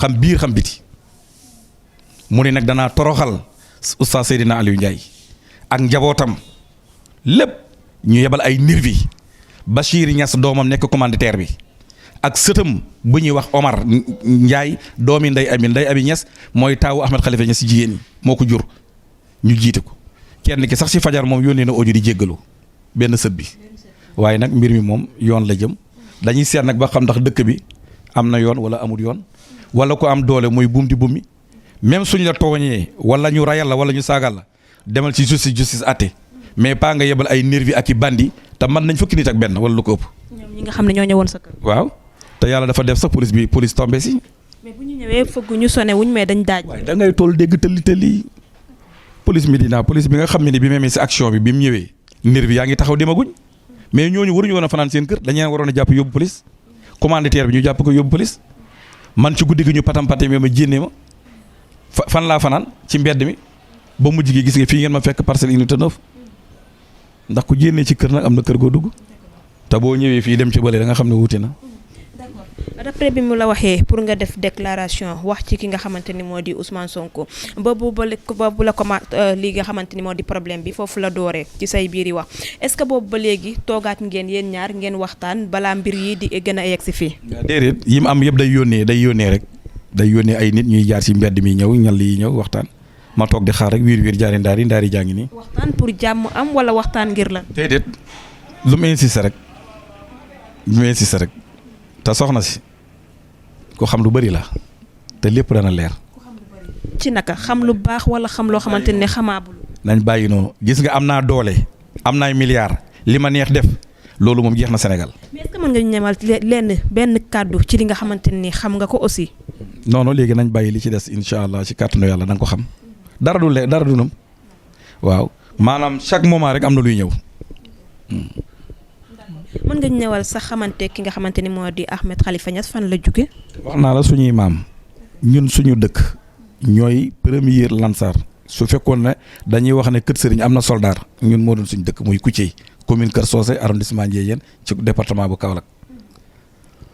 xam biir xam biti mu ne nag danaa toroxal oustaz Seydina Aliou Ndiaye ak njabootam lépp ñu yebal ay nervi Bachir Niass doomam nekk commanditaire bi ak sëtam bu ñuy wax Omar Ndiaye doomi Ndey Abi Niass mooy taawu Ahmed Khalifa Niass si jigéen ñi moo ko jur ñu jiite ko kenn ki sax si fajar moom yónnee na audio di jéggalu benn sët bi waaye nag mbir mi moom yoon la jëm dañuy seet nag ba xam ndax dëkk bi am na yoon wala amul yoon wala ko am doole muy buum di bumi même suñ la tooñee wala ñu rayal la wala ñu saagal la demal ci justice àtte mais pas nga yebal ay nervi ak i bandi te mën nañ fukki nit ak benn wala lu ko ëpp. ñoom ñi nga xam ne ñoo ñëwoon sa kër. waaw te yàlla dafa def sax police tombé si. mais bu ñu ñëwee fëgg ñu sonné wuñ mais dañ daaj. waaye da ngay toll dégg tëlli police Médina police bi nga xam ne bi mu si action bi mu ñëwee nervi yaa ngi taxaw demaguñ mais ñooñu waruñu woon a fanaan seen kër dañu leen waroon a jàpp yóbbu police commanditaire bi ñu jàpp ko yóbbu police man ci guddi gi ñu patam-pate ma jénnee ma fan laa fanaan ci mbedd mi ba mujj gi gis nga fii ngeen ma fekk parcelle unité 9 ndax ku jénnee ci kër nag am na kër goo dugg te boo ñëwee fii dem ci bële da nga xam ne wuute na. d'après bi mu la waxee pour nga def déclaration wax ci ki nga xamante ni moo di Ousmane Sonko boobu la li nga xamante ni moo di problème bi foofu la dooree ci say biir yi wax est-ce que boobu ba léegi toogaat ngeen yéen ñaar ngeen waxtaan balaa mbir yi di gën a yegg si fii. déedéet yi mu am yëpp day yónnee rek day yónnee ay nit ñuy jaar ci mbedd mi ñëw ñal yi ñëw waxtaan ma toog di xaar rek wiir jaari ndaari jaa ngi nii. waxtaan pour jàmm am wala waxtaan ngir lan. déedéet lu mu insisté rek te soxna si ko xam lu bari la te lépp dana leer. ci naka xam lu baax wala xam loo xamante ne xamaabul. nañ bàyyi noonu gis nga am naa doole am naay milliards li ma neex def loolu moom jeex na Sénégal. mais est-ce que mën nga ñu ñemal benn kàddu ci li nga xamante ni xam nga ko aussi. non léegi nañ bàyyi li ci des incha allah ci kàttanu yàlla da nga ko xam dara du nam waaw maanaam chaque moment rek am na luy ñëw. mën nga ñëwal sax xamante ki nga xamante ni moo di Ahmed Khalifa Niass fan la jóge. wax naa la suñuy maam ñun suñu dëkk ñooy premier Lansar su fekkoon ne dañuy wax ne Kër Sëriñ am na soldat ñun moo doon suñu dëkk muy Koutié commune Kër Socé arrondissement Ndiédiène ci département bu Kaolack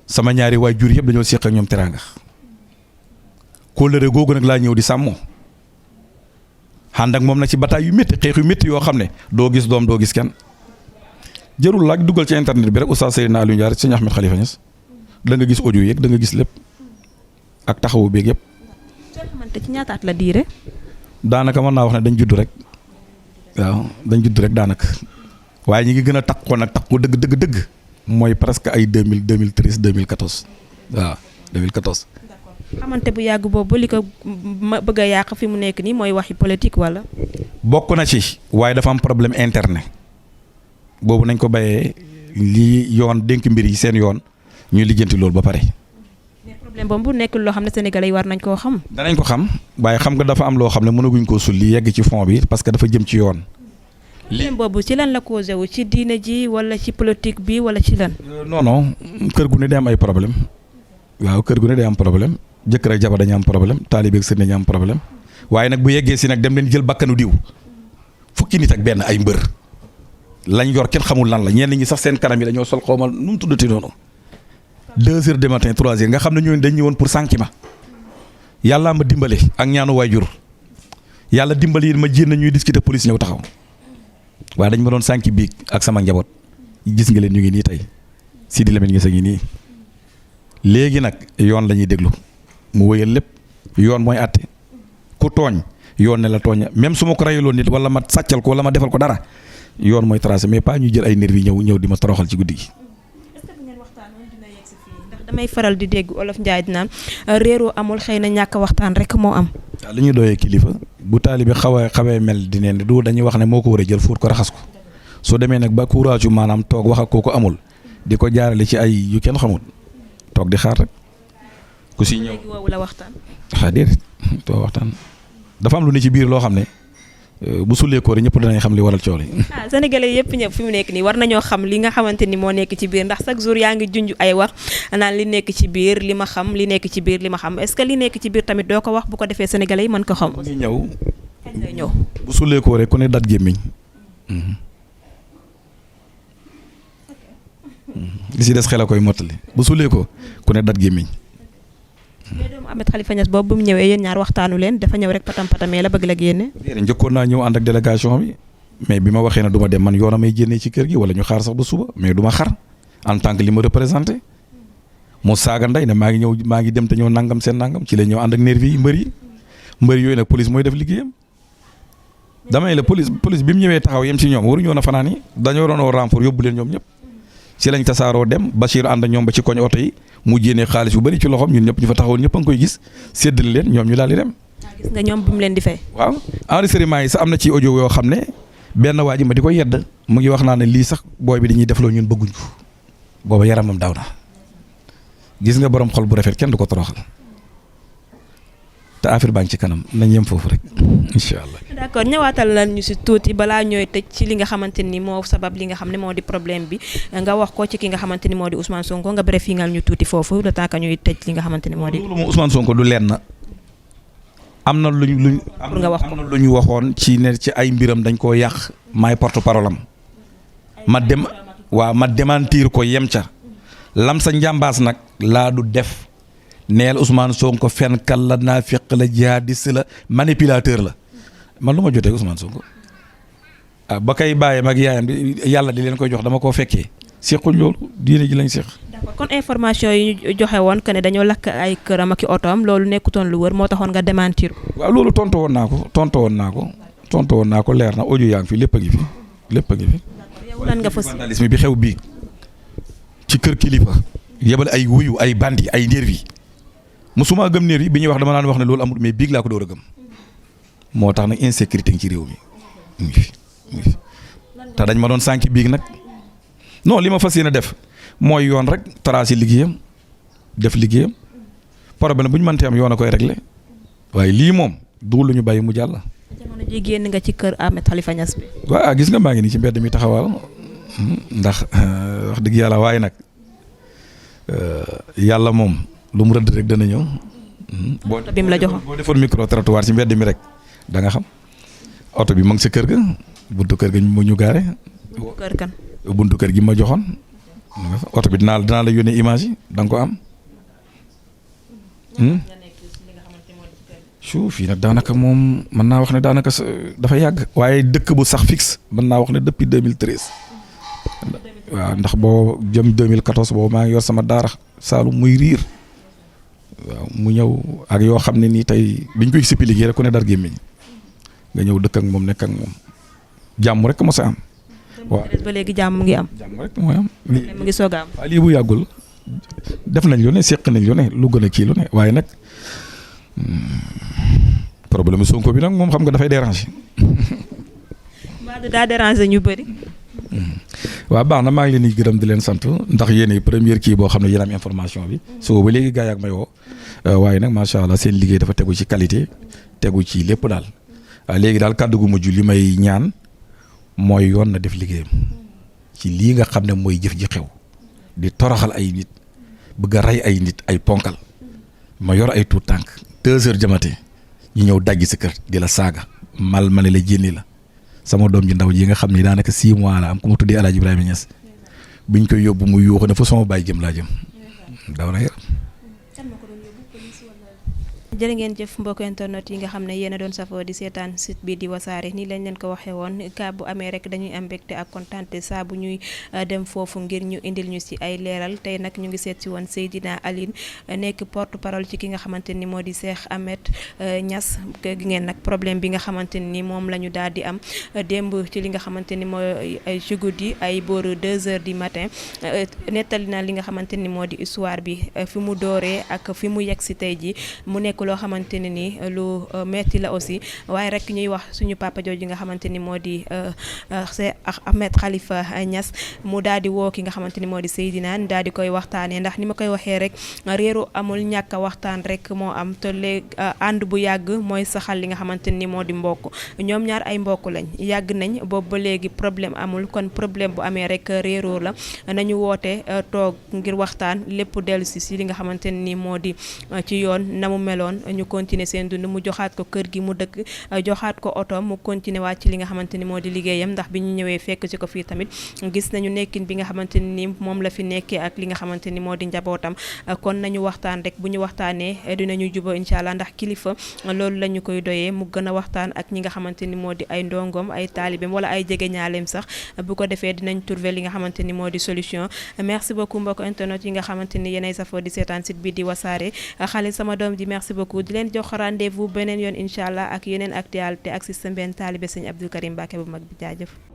sama ñaari waajur yëpp dañoo seq ak ñoom teraanga kóllëre googu nag laa ñëw di sàmmoo ànd ak moom nag ci bataay yu métti xeex yu métti yoo xam ne doo gis doom doo gis kenn. jërul laaj duggal ci internet bi rek oustaz Seydina Aliou Ndiaye sëñ Ahmed Khalifa Niass da nga gis audio yeeg da nga gis lépp ak taxawu beeg yëpp. xamante ci ñaata at la diire. daanaka mën naa wax ne dañ judd rek waaw dañ judd rek daanaka waaye ñi ngi gën a takkoon nag takku dëgg mooy presque ay 2013 2014 waaw 2014. xamante bu yàgg boobu li ko bëgg a yàq fi mu nekk nii mooy waxi politique wala. bokk na ci waaye dafa am problème interne. boobu nañ ko bàyyee lii yoon dénk mbir yi seen yoon ñuy lijjanti loolu ba pare. mais problème boobu bu nekk loo xam ne sénégalais yi war nañ koo xam. danañ ko xam waaye xam nga dafa am loo xam ne mënaguñ koo sulli yegg ci fond bi parce que dafa jëm ci yoon. problème boobu ci lan la causé wu ci diine ji wala ci politique bi wala ci lan. non kër gu ne day am ay problème waaw kër gu ne day am problème jëkkër ak jabar dañu am problème taalibe ak sëriñ dañu am problème waaye nag bu yeggee si nag dem leen jël bakkanu diw fukki nit ak benn ay mbër. lañ yor kenn xamul lan la ñenn ñi sax seen kanam yi dañoo sol xawma nu mu tuddati noonu 2 heures du matin 3 heures nga xam ne ñooñu dañ ñëwoon pour sànki ma yàlla ma dimbale ak ñaanu waajur yàlla dimbali yi ma jéem ñuy discuter police ñëw taxaw waaye dañ ma doon sànki biig ak sama njaboot gis nga leen ñu ngi nii tey Sidi Lamine Niass a ngi nii léegi nag yoon la ñuy déglu mu wëyal lépp yoon mooy àtte ku tooñ yoon ne la tooñ même su ma ko rayaloon nit wala ma sàccal ko wala ma defal ko dara. yoon mooy tracé mais pas ñu jël ay nervi ñëw di ma toroxal ci guddi gi. est-ce que bu ngeen waxtaanoon dina yegg si fii ndax damay faral di dégg olof Njaay dinaan réeroo amul xëy na ñàkk waxtaan rek moo am. waaw li ñuy doyee kilifa bu taalibe xawee mel di neen du dañuy wax ne moo ko war a jël fuut ko raxas ko soo demee nag ba courage maanaam toog wax ak kooku amul di ko jaarale ci ay yu kenn xamul toog di xaar rek ku si ñëw. léegi woowu la waxtaan. déedéet too waxtaan dafa am lu ne ci biir loo xam ne. bu sulee koor ñëpp danañ xam li waral coow li. sénégalais yëpp ñëpp fi mu nekk nii war nañoo xam li nga xamante ni moo nekk ci biir ndax chaque jour yaa ngi junj ay wax naan li nekk ci biir li ma xam li nekk ci biir li ma xam est-ce que li nekk ci biir tamit doo ko wax bu ko defee sénégalais yi mën ko xam. mu ngi ñëw. kañ lay ñëw. bu sulee koor ku ne dat gémmiñ. li si des xel a koy mottali bu sulee ko ku ne dat gémmiñ mais doomu Ahmed Khalifa Niass boobu bu mu ñëwee yéen ñaar waxtaanu leen dafa ñëw rek patam patamee la bëgg la génne. njëkkoon naa ñëw ànd ak délégation bi mais bi ma waxee ne du ma dem man yoona may génnee ci kër gi wala ñu xaar sax ba suba mais du ma xar en tant que li ma représenté mu saaga nday ne maa ngi dem te ñëw nangam seen nangam ci la ñëw ànd ak nervi yi mbër yooyu nag police mooy def liggéeyam. damay la police bi mu ñëwee taxaw yem ci ñoom waruñu woon a fanaan yi dañoo doon renfort yóbbu leen ñoom ñëpp ci lañ tasaaroo dem Bachir ànd ak ñoom ba ci koñ oto yi mu jénnee xaalis bu bëri ci loxoom ñun ñëpp ñu fa taxawoon ñëpp a ngi koy gis séddale leen ñoom ñu daal di dem. gis nga ñoom bi mu leen di fay. waaw enregistrement yi sax am na ci audio yoo xam ne benn waa ji ma di ko yedd mu ngi wax naa ne lii sax booy bi dañuy defloo ñun bëgguñ ko booba yaramam daw na gis nga borom xol bu rafet kenn du ko toroxal te affaire baa ngi ci kanam nañ yem foofu rek incha allah. d'accord ñëwaatal lan ñu si tuuti balaa ñooy tëj ci li nga xamante ni moo sabab li nga xam ne moo di problème bi nga wax ko ci ki nga xamante ni moo di Ousmane Sonko nga bref yi ngal ñu tuuti foofu le temps que ñuy tëj li nga xamante ni moo di. loolu moom Ousmane Sonko du lenn am na luñ pour nga wax ko am na lu ñu waxoon ci ne ci ay mbiram dañ koo yàq maay porte parole am ma démentir ko yem ca lam sa njàmbaas nag laa du def. neel Ousmane Sonko fenkat la naafiq la jihadiste la manipulateur la man lu ma jotee Ousmane Sonko ba kay bàyyee mag yaayam yàlla di leen koy jox dama koo fekkee sequñ loolu diine ji lañ seq. d'accord kon information yi ñu joxe woon que ne dañoo lakk ay këram ak i otoom loolu nekkutoon lu wër moo taxoon nga démentir ko. waaw loolu tontu woon naa ko leer na audio yaa ngi fi lépp a ngi fi. yow lan nga fas vandalisme bi xew bii ci kër kilifa yebal ay wuyu ay bandi ay nervi musuma gëm nervi bi ñuy wax dama naan wax ne loolu amul mais biig laa ko door a gëm moo tax nag insécurité ngi ci réew mi mu ngi fi te dañ ma doon sànki biig nag non li ma fas yéene def mooy yoon rek tracé liggéeyam def liggéeyam problème bu ñu mënti am yoon a koy réglé waaye lii moom dugul lu ñu bàyyi mu jàll. jamono ji génn nga ci kër Ahmed Khalifa Niass bi. waaw gis nga maa ngi nii ci mbedd mi taxawal ndax wax dëgg yàlla waaye nag yàlla moom lu mu rëdd rek dana ñëw. oto bi mu la joxoon boo defoon micro trottoir ci mbedd mi rek da nga xam oto bi mu ngi sa kër ga buntu kër ga ñu gaare. kër kan. buntu kër gi ma joxoon oto bi dinaa la yónnee image yi da nga ko am. suuf yi nag daanaka moom mën naa wax ne daanaka dafa yàgg. waaye dëkk bu sax fixe mën naa wax ne depuis 2013. waaw ndax boo jëm 2014 boobu maa ngi yor sama daara Saalum muy riir waaw mu ñëw ak yoo xam ne nii tey biñ koy expliqué rek ku ne dar gémmiñ nga ñëw dëkk ak moom nekk ak moom jàmm rek mos a am. waaw ba léegi jàmm mu ngi am. jàmm rek mooy am. mu ngi soog a am. waaw lii bu yàggul def nañ lu ne seq nañ lu ne lu gën a kii lu ne waaye nag problème Sonko bi nag moom xam nga dafay déranger. mbaa daa déranger ñu bëri. waaw baax na maa ngi leen di gërëm di leen sant ndax yéen première kii boo xam ne yéen am information bi soo ba léegi gars yi ak may woo waaye nag macha allah seen liggéey dafa tegu ci qualité tegu ci lépp daal léegi daal kàddu gu mujj li may ñaan mooy yoon na def liggéeyam ci lii nga xam ne mooy jëf ji xew di toroxal ay nit bëgg a rey ay nit ay ponkal ma yor ay tuut tànk 2 heures jamate ñu ñëw dajji sa kër di la saaga mal ma ne la jénni la. sama doom ji ndaw ji nga xam ne daanaka 6 mois la am ku ma tuddee El Hadj Ibrahima Niass biñ koy yóbbu muy yuuxu ne fa sama baay jëm laa jëm daw na yaram. jërë ngeen jëf mbokk internet yi nga xam ne yéen a doon safoo di seetaan site bi di wasaare nii lañ leen ko waxee woon cas bu amee rek dañuy am mbégte ak kontaante saa bu ñuy dem foofu ngir ñu indil ñu si ay leeral tey nag ñu ngi seet si woon Seydina Aline nekk porte parole ci ki nga xamante ni moo di Cheikh Ahmed Niass gi ngeen nag problème bi nga xamante ni moom la ñu daal di am démb ci li nga xamante ni mooy ay ci guddi ay booru 2 heures du matin nettali na li nga xamante ni moo di histoire bi fi mu dooree ak fi mu yegg si tey ji mu nekk loo xamante ne ni lu metti la aussi waaye rek ñuy wax suñu papa jooju nga xamante ni moo di Cheikh Ahmed Khalifa Niass mu daal di woo ki nga xamante ni moo di Seydina daal di koy waxtaanee ndax ni ma koy waxee rek réeru amul ñàkk a waxtaan rek moo am te léegi ànd bu yàgg mooy saxal li nga xamante ni moo di mbokk ñoom ñaar ay mbokk lañ yàgg nañ boobu ba léegi problème amul kon problème bu amee rek réeroo la nañu woote toog ngir waxtaan lépp dellu si li nga xamante ni moo di ci yoon na mu meloon woon ñu continuer seen dund mu joxaat ko kër gi mu dëkk joxaat ko oto mu continuer waat ci li nga xamante ni moo di liggéeyam ndax bi ñu ñëwee fekk ci ko fii tamit gis nañu nekkin bi nga xamante ni moom la fi nekkee ak li nga xamante ni moo di njabootam kon nañu waxtaan rek bu ñu waxtaanee dinañu juba incha allah ndax kilifa loolu la ñu koy doyee mu gën a waxtaan ak ñi nga xamante ni moo di ay ndongom ay taalibeem wala ay jegeñaaleem sax bu ko defee dinañ trouver li nga xamante ni moo di solution. Merci beaucoup mbokk internet yi nga xamante ni yéenay safoo di seetaan site bi di Wassare Khalil sama doom ji merci beaucoup di leen jox rendez-vous beneen yoon incha allah ak yeneen actualité ak système benn taalibe sëñ Abdou Karim Mbacké bu mag bi jaajëf.